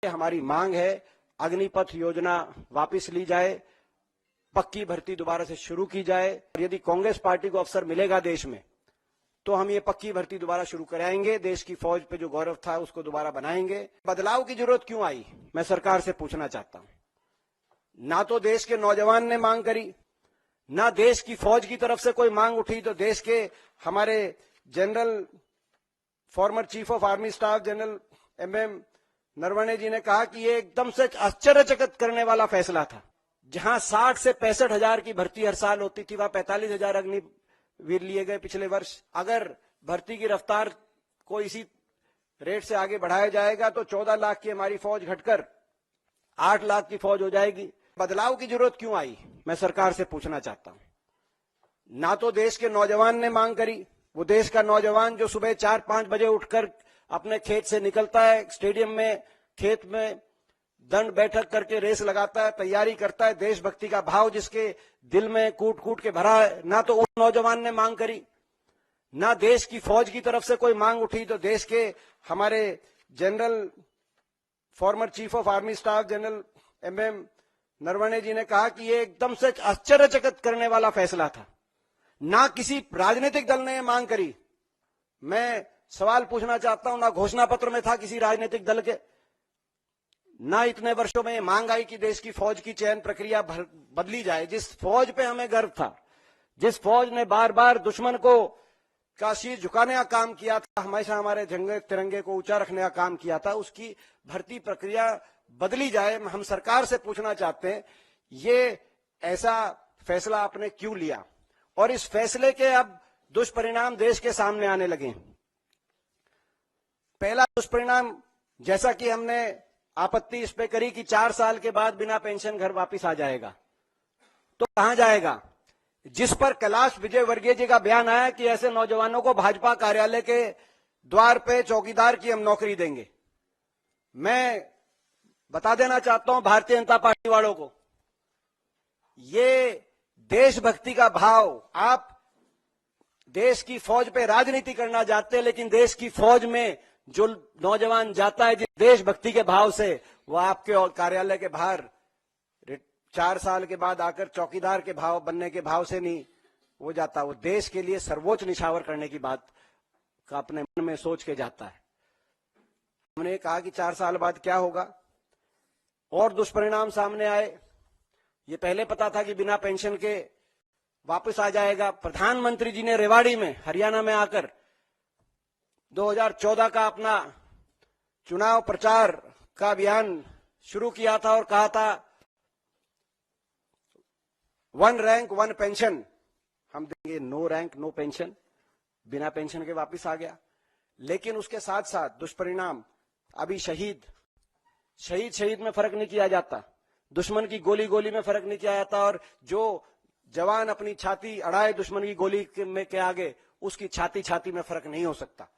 हमारी मांग है अग्निपथ योजना वापस ली जाए, पक्की भर्ती दोबारा से शुरू की जाए। और यदि कांग्रेस पार्टी को अवसर मिलेगा देश में तो हम ये पक्की भर्ती दोबारा शुरू कराएंगे, देश की फौज पे जो गौरव था उसको दोबारा बनाएंगे। बदलाव की जरूरत क्यों आई, मैं सरकार से पूछना चाहता हूं। ना तो देश के नौजवान ने मांग करी, ना देश की फौज की तरफ से कोई मांग उठी। तो देश के हमारे general former chief of army staff general MM Naravane ji ने कहा कि ये एकदम से आश्चर्यचकित करने वाला फैसला था। जहां 60 से 65 हजार की भर्ती हर साल होती थी, वहां 45 हजार अग्निवीर लिए गए पिछले वर्ष। अगर भर्ती की रफ्तार को इसी रेट से आगे बढ़ाया जाएगा तो 14 लाख की हमारी फौज घटकर 8 लाख की फौज हो जाएगी। बदलाव की जरूरत क्यों आई, मैं सरकार से पूछना चाहता हूं। ना तो देश के नौजवान ने मांग करी, वो देश का नौजवान जो सुबह 4-5 बजे उठकर अपने खेत से निकलता है, स्टेडियम में खेत में दंड बैठक करके रेस लगाता है, तैयारी करता है, देशभक्ति का भाव जिसके दिल में कूट कूट के भरा है, ना तो उस नौजवान ने मांग करी, ना देश की फौज की तरफ से कोई मांग उठी। तो देश के हमारे general former chief of army staff general MM Naravane ji ने कहा कि ये एकदम से आश्चर्यचकित करने वाला फैसला था। ना किसी राजनीतिक दल ने मांग करी। मैं सवाल पूछना चाहता हूं, ना घोषणा पत्र में था किसी राजनीतिक दल के, ना इतने वर्षों में मांग आई कि देश की फौज की चयन प्रक्रिया बदली जाए। जिस फौज पे हमें गर्व था, जिस फौज ने बार बार दुश्मन को का शीर झुकाने का काम किया था, हमेशा हमारे झंडे तिरंगे को ऊंचा रखने का काम किया था, उसकी भर्ती प्रक्रिया बदली जाए। हम सरकार से पूछना चाहते हैं, ये ऐसा फैसला आपने क्यों लिया और इस फैसले के अब दुष्परिणाम देश के सामने आने लगे। पहला दुष्परिणाम, जैसा कि हमने आपत्ति इस पे करी कि 4 साल के बाद बिना पेंशन घर वापस आ जाएगा, तो कहां जाएगा। जिस पर कैलाश विजयवर्गीय जी का बयान आया कि ऐसे नौजवानों को भाजपा कार्यालय के द्वार पे चौकीदार की हम नौकरी देंगे। मैं बता देना चाहता हूं भारतीय जनता पार्टी वालों को, ये देशभक्ति का भाव, आप देश की फौज पे राजनीति करना चाहते हैं, लेकिन देश की फौज में जो नौजवान जाता है जिस देशभक्ति के भाव से, वो आपके कार्यालय के बाहर 4 साल के बाद आकर चौकीदार के भाव बनने के भाव से नहीं वो जाता, वो देश के लिए सर्वोच्च निछावर करने की बात का अपने मन में सोच के जाता है। हमने कहा कि 4 साल बाद क्या होगा, और दुष्परिणाम सामने आए। ये पहले पता था कि बिना पेंशन के वापस आ जाएगा। प्रधानमंत्री जी ने रेवाड़ी में, हरियाणा में आकर 2014 का अपना चुनाव प्रचार का अभियान शुरू किया था और कहा था 1 रैंक 1 पेंशन हम देंगे, नो रैंक नो पेंशन, बिना पेंशन के वापस आ गया। लेकिन उसके साथ साथ दुष्परिणाम, अभी शहीद में फर्क नहीं किया जाता, दुश्मन की गोली में फर्क नहीं किया जाता, और जो जवान अपनी छाती अड़ाए दुश्मन की गोली के आगे, उसकी छाती में फर्क नहीं हो सकता।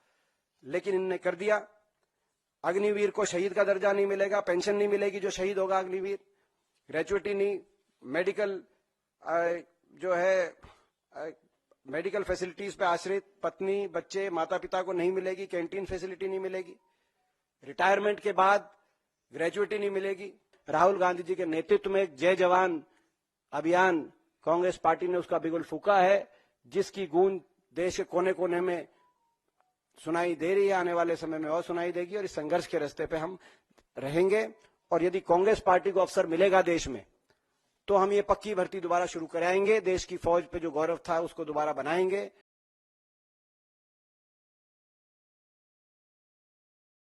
लेकिन इनने कर दिया। अग्निवीर को शहीद का दर्जा नहीं मिलेगा, पेंशन नहीं मिलेगी जो शहीद होगा अग्निवीर, ग्रेजुएटी नहीं, मेडिकल जो है मेडिकल फैसिलिटीज पे आश्रित पत्नी बच्चे माता पिता को नहीं मिलेगी, कैंटीन फैसिलिटी नहीं मिलेगी, रिटायरमेंट के बाद ग्रेजुएटी नहीं मिलेगी। राहुल गांधी जी के नेतृत्व में एक जय जवान अभियान कांग्रेस पार्टी ने उसका बिगुल फूका है, जिसकी गूंज देश के कोने कोने में सुनाई दे रही है, आने वाले समय में और सुनाई देगी। और इस संघर्ष के रास्ते पे हम रहेंगे, और यदि कांग्रेस पार्टी को अवसर मिलेगा देश में तो हम ये पक्की भर्ती दोबारा शुरू कराएंगे, देश की फौज पे जो गौरव था उसको दोबारा बनाएंगे।